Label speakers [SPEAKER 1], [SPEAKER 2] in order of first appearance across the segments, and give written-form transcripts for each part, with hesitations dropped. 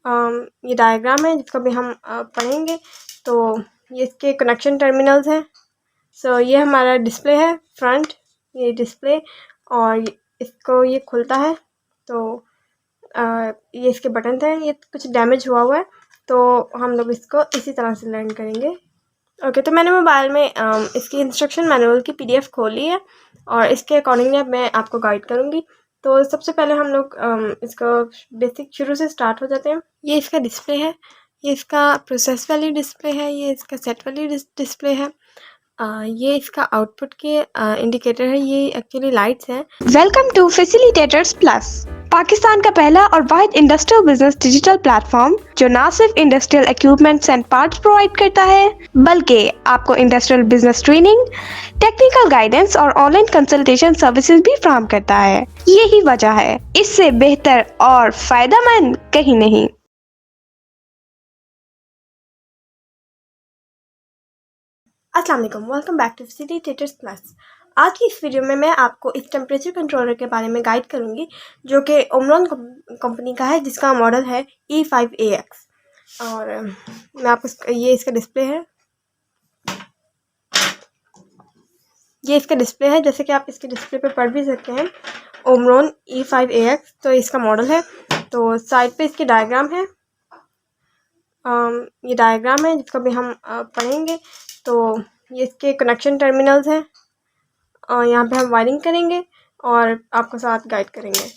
[SPEAKER 1] ये डायग्राम है जिसको भी हम पढ़ेंगे। तो ये इसके कनेक्शन टर्मिनल्स हैं। सो ये हमारा डिस्प्ले है फ्रंट, ये डिस्प्ले, और इसको ये खुलता है। तो ये इसके बटन हैं, ये कुछ डैमेज हुआ हुआ है तो हम लोग इसको इसी तरह से लर्न करेंगे। ओके, तो मैंने मोबाइल में इसकी इंस्ट्रक्शन मैनुअल की PDF खोली है और इसके अकॉर्डिंगली अब मैं आपको गाइड करूँगी। तो सबसे पहले हम लोग इसको बेसिक शुरू से स्टार्ट हो जाते हैं। ये इसका डिस्प्ले है, ये इसका प्रोसेस वाली डिस्प्ले है, ये इसका सेट वाली डिस्प्ले है। ये इसका आउटपुट के इंडिकेटर है, ये एक्चुअली लाइट्स हैं।
[SPEAKER 2] Welcome to facilitators plus, Pakistan का पहला और वाहिद इंडस्ट्रियल बिजनेस डिजिटल प्लेटफॉर्म जो न सिर्फ industrial equipments and parts provide करता है बल्कि आपको industrial business training, technical guidance और ऑनलाइन कंसल्टेशन सर्विसेज भी फराहम करता है। यही वजह है, इससे बेहतर और फायदेमंद कहीं नहीं।
[SPEAKER 1] अस्सलाम वालेकुम, welcome back to facilitators plus. आज की इस वीडियो में मैं आपको इस टेम्परेचर कंट्रोलर के बारे में गाइड करूंगी जो कि ओमरॉन कंपनी का है, जिसका मॉडल है E5AX। और मैं आपको ये इसका डिस्प्ले है, ये इसका डिस्प्ले है, जैसे कि आप इसके डिस्प्ले पे पढ़ भी सकते हैं, ओमरॉन E5AX। तो इसका मॉडल है। तो साइड पे इसकी डायग्राम है, ये डायग्राम है जिसको भी हम पढ़ेंगे। तो ये इसके कनेक्शन टर्मिनल्स हैं, यहाँ पे हम वायरिंग करेंगे और आपको साथ गाइड करेंगे।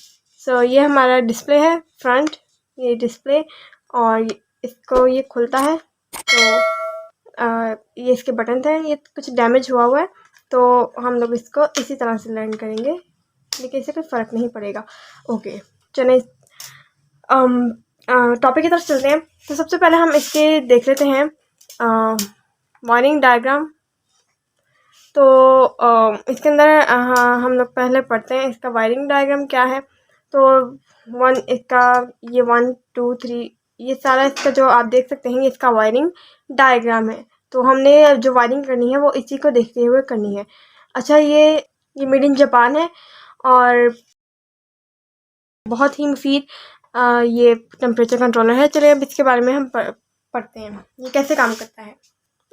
[SPEAKER 1] सो ये हमारा डिस्प्ले है फ्रंट, ये डिस्प्ले, और इसको ये खुलता है। तो ये इसके बटन हैं, ये कुछ डैमेज हुआ हुआ है तो हम लोग इसको इसी तरह से लर्न करेंगे, लेकिन इससे कोई फ़र्क नहीं पड़ेगा। ओके, चलें टॉपिक की तरफ चलते हैं। तो सबसे पहले हम इसके देख लेते हैं वायरिंग डायग्राम। तो इसके अंदर हम लोग पहले पढ़ते हैं इसका वायरिंग डायग्राम क्या है। तो इसका ये 1 2 3 ये सारा इसका जो आप देख सकते हैं, ये इसका वायरिंग डायग्राम है। तो हमने जो वायरिंग करनी है वो इसी को देखते हुए करनी है। अच्छा, ये मेड इन जापान है और बहुत ही मुफीद ये टेम्परेचर कंट्रोलर है। चलिए अब इसके बारे में हम पढ़ते हैं ये कैसे काम करता है।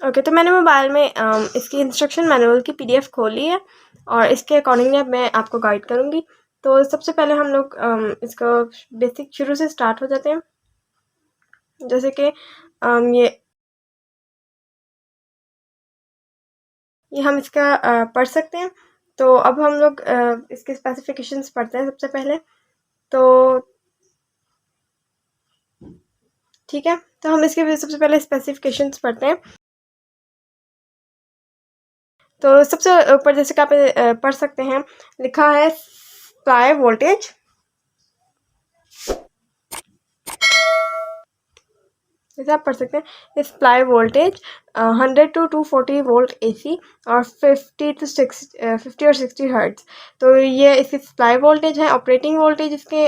[SPEAKER 1] ओके, तो मैंने मोबाइल में इसकी इंस्ट्रक्शन मैनुअल की PDF खोली है और इसके अकॉर्डिंगली अब मैं आपको गाइड करूँगी। तो सबसे पहले हम लोग इसको बेसिक शुरू से स्टार्ट हो जाते हैं, जैसे कि ये हम इसका पढ़ सकते हैं। तो अब हम लोग इसके स्पेसिफिकेशंस पढ़ते हैं सबसे पहले। तो ठीक है, तो हम इसके सबसे पहले स्पेसिफिकेशंस पढ़ते हैं। तो सबसे ऊपर जैसे कि आप पढ़ सकते हैं, लिखा है सप्लाई वोल्टेज, जैसे आप पढ़ सकते हैं supply voltage 100 to 240 volt AC और 50 और 60 हर्ट्ज। तो ये इसकी सप्लाई वोल्टेज है। ऑपरेटिंग वोल्टेज इसके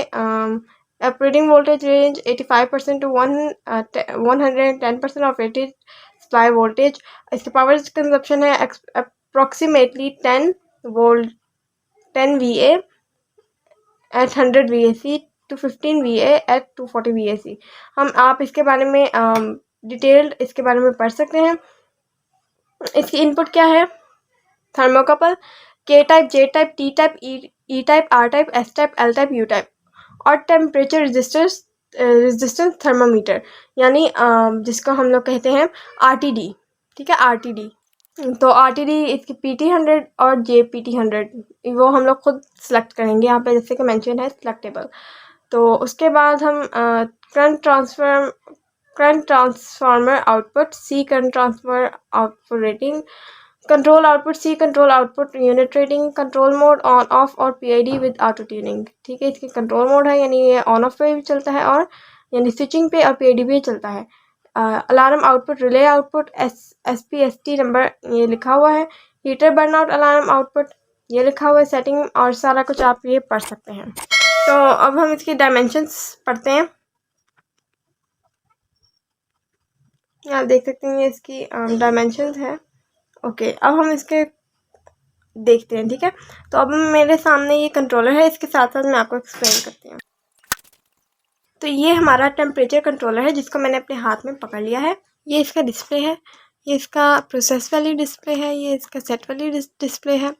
[SPEAKER 1] operating voltage range 85% to 110% of rated supply voltage. इसकी पावर कंजप्शन है approximately 10 volt 10 VA at 100 VAC to 15 VA at 240 VAC। आप इसके बारे में डिटेल्ड इसके बारे में पढ़ सकते हैं। इसकी इनपुट क्या है, thermocouple, K type, J type, T type, E type, R type, S type, L type, U type, और टेम्परेचर रेजिस्टेंस थर्मामीटर, यानी जिसको हम लोग कहते हैं RTD। ठीक है, RTD। तो RTD इसकी PT100 और JPT100 वो हम लोग खुद सेलेक्ट करेंगे, यहाँ पे जैसे कि मेंशन है सिलेक्टेबल। तो उसके बाद हम current transformer output, C current transfer output rating, control output, C control output unit rating, control mode on off और PID विद ऑटो ट्यूनिंग। ठीक है, इसकी कंट्रोल मोड है, यानी ये ऑन ऑफ पे भी चलता है और यानी स्विचिंग पे, और PID भी चलता है। Alarm output, relay output, SPST number ये लिखा हुआ है। हीटर बर्नआउट अलार्म आउटपुट ये लिखा हुआ है, सेटिंग और सारा कुछ आप ये पढ़ सकते हैं। तो अब हम इसकी डायमेंशंस पढ़ते हैं। आप देख सकते हैं ये इसकी डायमेंशंस है। ओके, अब हम इसके देखते हैं। ठीक है, तो अब मेरे सामने ये कंट्रोलर है, इसके साथ साथ मैं आपको एक्सप्लेन करती हूँ। तो ये हमारा टेम्परेचर कंट्रोलर है जिसको मैंने अपने हाथ में पकड़ लिया है। ये इसका डिस्प्ले है, ये इसका प्रोसेस वाली डिस्प्ले है, ये इसका सेट वाली डिस्प्ले है।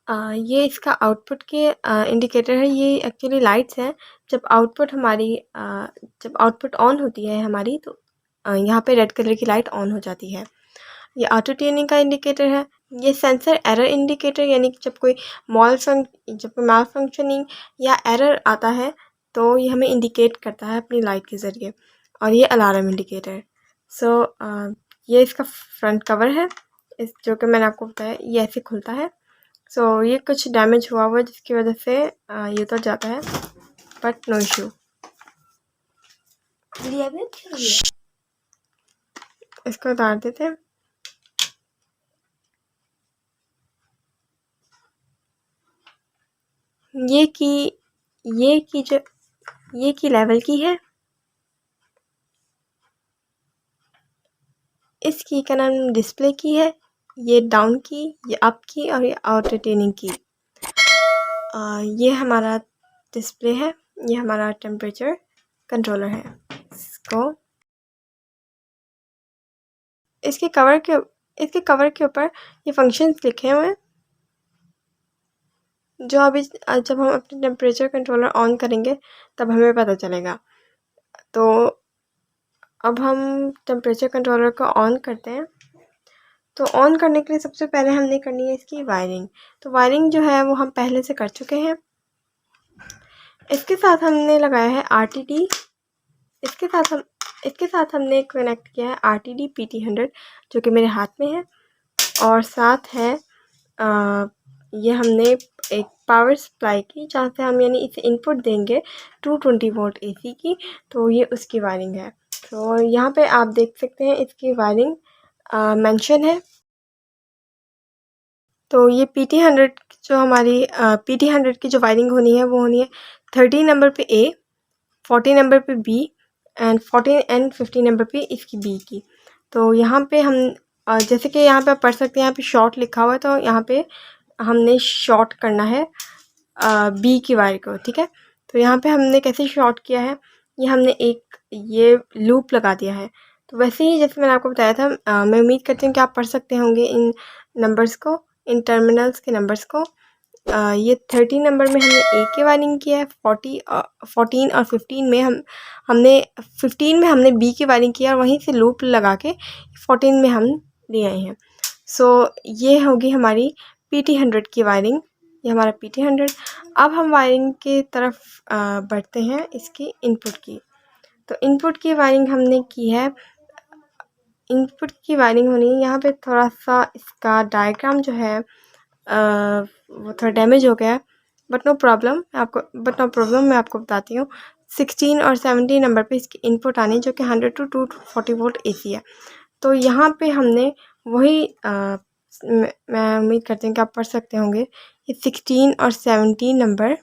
[SPEAKER 1] ये इसका आउटपुट के इंडिकेटर है। ये एक्चुअली लाइट्स हैं। जब आउटपुट हमारी जब आउटपुट ऑन होती है हमारी तो यहाँ पे रेड कलर की लाइट ऑन हो जाती है। ये ऑटो ट्यूनिंग का इंडिकेटर है। ये सेंसर एरर इंडिकेटर, यानी कि जब कोई माल फंक्शनिंग या एरर आता है तो ये हमें इंडिकेट करता है अपनी लाइट के ज़रिए। और ये अलार्म इंडिकेटर। सो ये इसका फ्रंट कवर है, इस जो कि मैंने आपको बताया ये ऐसे खुलता है। सो ये कुछ डैमेज हुआ हुआ है जिसकी वजह से ये उतर जाता है, बट नो इशू। इसको उतार देते हैं। ये की लेवल की है। इस की का नाम डिस्प्ले की है। ये डाउन की, ये अप की और ये आउटर ट्यूनिंग की। ये हमारा डिस्प्ले है, ये हमारा टेम्परेचर कंट्रोलर है। इसके कवर के ऊपर ये फंक्शंस लिखे हुए हैं जो अभी जब हम अपने टेम्परेचर कंट्रोलर ऑन करेंगे तब हमें पता चलेगा। तो अब हम टेम्परेचर कंट्रोलर को ऑन करते हैं। तो ऑन करने के लिए सबसे पहले हमने करनी है इसकी वायरिंग। तो वायरिंग जो है वो हम पहले से कर चुके हैं। इसके साथ हमने लगाया है RTD। इसके साथ हमने कनेक्ट किया है RTD PT100 जो कि मेरे हाथ में है। और साथ है ये हमने एक पावर सप्लाई की जहाँ से हम यानी इसे इनपुट देंगे 220 वोल्ट AC की। तो ये उसकी वायरिंग है। तो यहाँ पे आप देख सकते हैं इसकी वायरिंग मेंशन है। तो ये PT100 जो हमारी PT100 की जो वायरिंग होनी है वो होनी है 30 नंबर पे A, 40 नंबर पे B एंड 14 एंड 15 नंबर पे इसकी B की। तो यहाँ पे हम जैसे कि यहाँ पे आप पढ़ सकते हैं, यहाँ पे शॉर्ट लिखा हुआ है तो यहाँ पे हमने शॉर्ट करना है B की वायर को, ठीक है। तो यहाँ पे हमने कैसे शॉर्ट किया है, ये हमने एक ये लूप लगा दिया है। तो वैसे ही जैसे मैंने आपको बताया था, मैं उम्मीद करती हूँ कि आप पढ़ सकते होंगे इन नंबर्स को, इन टर्मिनल्स के नंबर्स को। ये 30 नंबर में हमने A की वायरिंग किया है, 14 और 15 में हमने B की वायरिंग किया और वहीं से लूप लगा के 14 में हम ले आए हैं। सो ये होगी हमारी PT100 की वायरिंग, ये हमारा PT100। अब हम वायरिंग की तरफ बढ़ते हैं इसकी इनपुट की। तो इनपुट की वायरिंग हमने की है, इनपुट की वायरिंग होनी है। यहाँ पे थोड़ा सा इसका डायग्राम जो है वो थोड़ा डैमेज हो गया है, बट नो प्रॉब्लम मैं आपको बताती हूँ। 16 और 17 नंबर पे इसकी इनपुट आनी है जो कि 100 to 240 वोल्ट AC है। तो यहाँ पे हमने वही मैं उम्मीद करती हूँ कि आप पढ़ सकते होंगे। ये 16 और 17 नंबर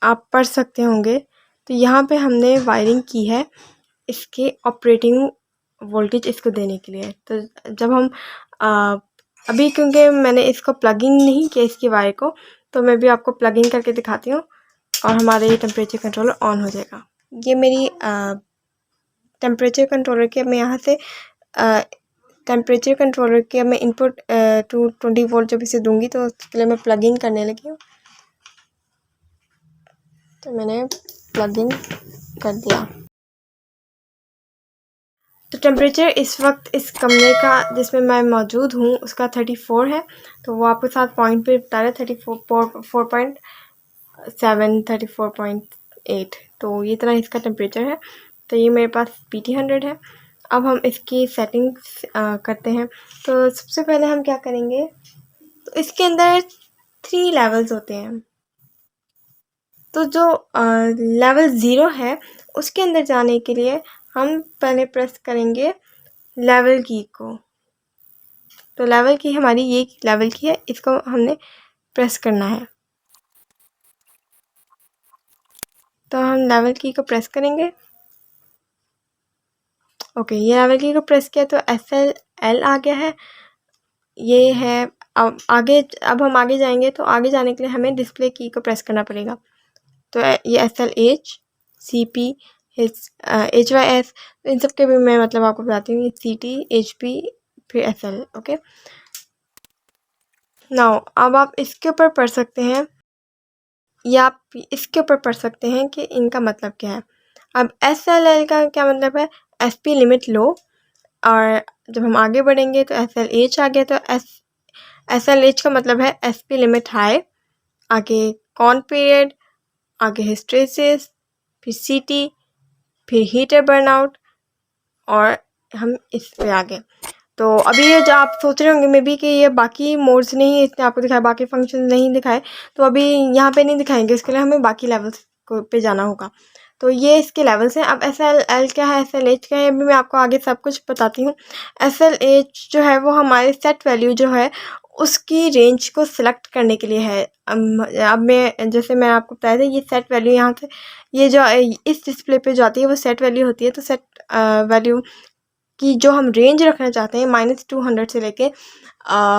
[SPEAKER 1] आप पढ़ सकते होंगे। तो यहाँ पे हमने वायरिंग की है इसके ऑपरेटिंग वोल्टेज इसको देने के लिए। तो जब हम अभी क्योंकि मैंने इसको प्लग इन नहीं किया इसकी वायर को, तो मैं भी आपको प्लग इन करके दिखाती हूँ और हमारा ये टेम्परेचर कंट्रोलर ऑन हो जाएगा। ये मेरी टेम्परेचर कंट्रोलर के मैं यहाँ से टेम्परेचर कंट्रोलर के मैं इनपुट 220 वोल्ट जब इसे दूंगी तो उसके लिए मैं प्लग इन करने लगी हूँ। तो मैंने प्लग इन कर दिया। तो टेम्परेचर इस वक्त इस कमरे का जिसमें मैं मौजूद हूँ उसका 34 है। तो वो आपके साथ पॉइंट पे बता रहे 34.7 34.8। तो ये इतना इसका टेम्परेचर है। तो ये मेरे पास PT100 है। अब हम इसकी सेटिंग्स करते हैं। तो सबसे पहले हम क्या करेंगे, तो इसके अंदर 3 लेवल्स होते हैं। तो जो लेवल 0 है उसके अंदर जाने के लिए हम पहले प्रेस करेंगे लेवल की को। तो लेवल की हमारी ये लेवल की है, इसको हमने प्रेस करना है। तो हम लेवल की को प्रेस करेंगे। ओके, ये लेवल की को प्रेस किया तो SLL आ गया है। ये है अब हम आगे जाएंगे। तो आगे जाने के लिए हमें डिस्प्ले की को प्रेस करना पड़ेगा। तो ये SLH, CP, HYS, तो इन सब के भी मैं मतलब आपको बताती हूँ, CT, HP, फिर SL। ओके, नाउ अब आप इसके ऊपर पढ़ सकते हैं या आप इसके ऊपर पढ़ सकते हैं कि इनका मतलब क्या है। अब SLL का क्या मतलब है, SP लिमिट लो, और जब हम आगे बढ़ेंगे तो SLH आ गया, तो SLH का मतलब है SP लिमिट हाई, आगे कॉन पीरियड, आगे हिस्ट्रेसिस, फिर CT, फिर हीटर बर्नआउट, और हम इस पे आ गए। तो अभी ये जो आप सोच रहे होंगे मे बी कि ये बाकी मोड्स नहीं इसने आपको दिखाया, बाकी फंक्शन नहीं दिखाए, तो अभी यहाँ पे नहीं दिखाएंगे, इसके लिए हमें बाकी लेवल्स को पे जाना होगा। तो ये इसके लेवल्स हैं। अब SLL क्या है, SLH क्या है, अभी मैं आपको आगे सब कुछ बताती हूँ। SLH जो है वो हमारे सेट वैल्यू जो है उसकी रेंज को सिलेक्ट करने के लिए है। अब मैं जैसे मैं आपको बताया था, ये सेट वैल्यू यहाँ से ये जो इस डिस्प्ले पे जो आती है वो सेट वैल्यू होती है। तो सेट वैल्यू कि जो हम रेंज रखना चाहते हैं -200 से लेके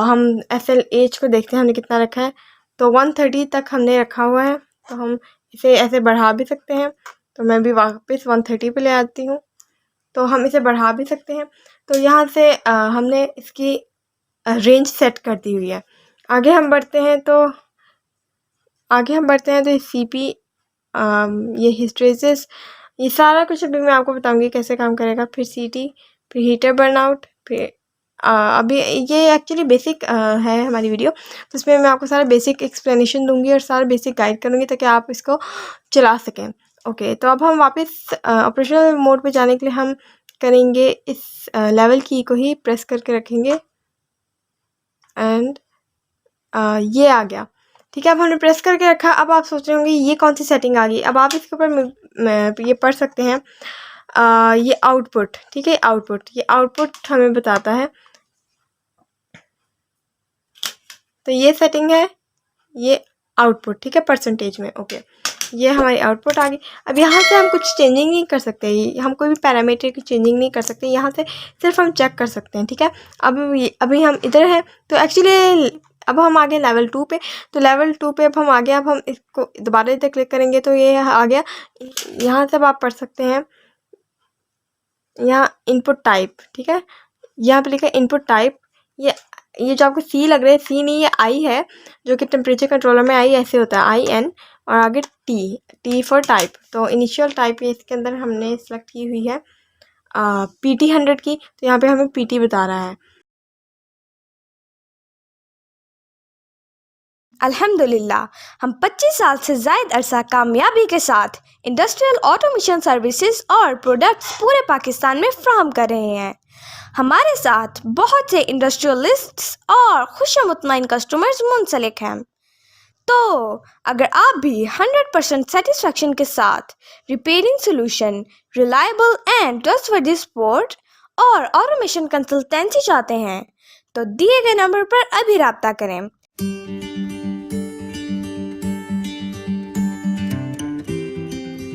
[SPEAKER 1] हम SLH को देखते हैं हमने कितना रखा है, तो 130 तक हमने रखा हुआ है। तो हम इसे ऐसे बढ़ा भी सकते हैं, तो मैं भी वापस 130 पे ले आती हूँ, तो हम इसे बढ़ा भी सकते हैं। तो यहाँ से हमने इसकी रेंज सेट कर दी हुई है। आगे हम बढ़ते हैं तो ये CP, ये हिस्ट्रेसिस, ये सारा कुछ अभी मैं आपको बताऊंगी कैसे काम करेगा। फिर CT, फिर हीटर बर्नआउट, फिर अभी ये एक्चुअली बेसिक है हमारी वीडियो, तो इसमें मैं आपको सारा बेसिक एक्सप्लेनेशन दूंगी और सारा बेसिक गाइड करूंगी ताकि आप इसको चला सकें। ओके, तो अब हम वापस ऑपरेशनल मोड पे जाने के लिए हम करेंगे इस लेवल की को ही प्रेस करके रखेंगे, एंड ये आ गया। ठीक है, अब हमने प्रेस करके रखा। अब आप सोच रहे होंगे ये कौन सी सेटिंग आ गई। अब आप इसके ऊपर ये पढ़ सकते हैं, ये आउटपुट। ठीक है, ये आउटपुट हमें बताता है। तो ये सेटिंग है, ये आउटपुट, ठीक है, परसेंटेज में। ओके, ये हमारी आउटपुट आ गई। अब यहाँ से हम कुछ चेंजिंग नहीं कर सकते, हम कोई भी पैरामीटर की चेंजिंग नहीं कर सकते, यहाँ से सिर्फ हम चेक कर सकते हैं। ठीक है, अब अभी हम इधर हैं, तो एक्चुअली अब हम आ गए लेवल 2 पे। तो लेवल 2 पे अब हम आ गए। अब हम इसको दोबारा इधर क्लिक करेंगे तो ये आ गया। यहाँ से अब आप पढ़ सकते हैं, यहाँ इनपुट टाइप, ठीक है, यहाँ पे लिखा है इनपुट टाइप। ये जो आपको C लग रहा है, C नहीं, ये I है, जो कि टेम्परेचर कंट्रोलर में I ऐसे होता है, IN, और आगे T फॉर टाइप। तो इनिशियल टाइप ये इसके अंदर हमने सेलेक्ट की हुई है PT 100 की, तो यहाँ पे हमें PT बता रहा है।
[SPEAKER 2] अल्हम्दुलिल्लाह, हम 25 साल से ज़ायद अरसा कामयाबी के साथ इंडस्ट्रियल ऑटोमेशन सर्विसेज और प्रोडक्ट्स पूरे पाकिस्तान में फ्राहम कर रहे हैं। हमारे साथ बहुत से इंडस्ट्रियलिस्ट्स और खुशमुतमईन कस्टमर्स मुंसलिक हैं। तो अगर आप भी 100% सेटिस्फेक्शन के साथ repairing solution, reliable and trustworthy support और ऑटोमेशन कंसल्टेंसी चाहते हैं, तो दिए गए नंबर पर अभी रब्ता करें।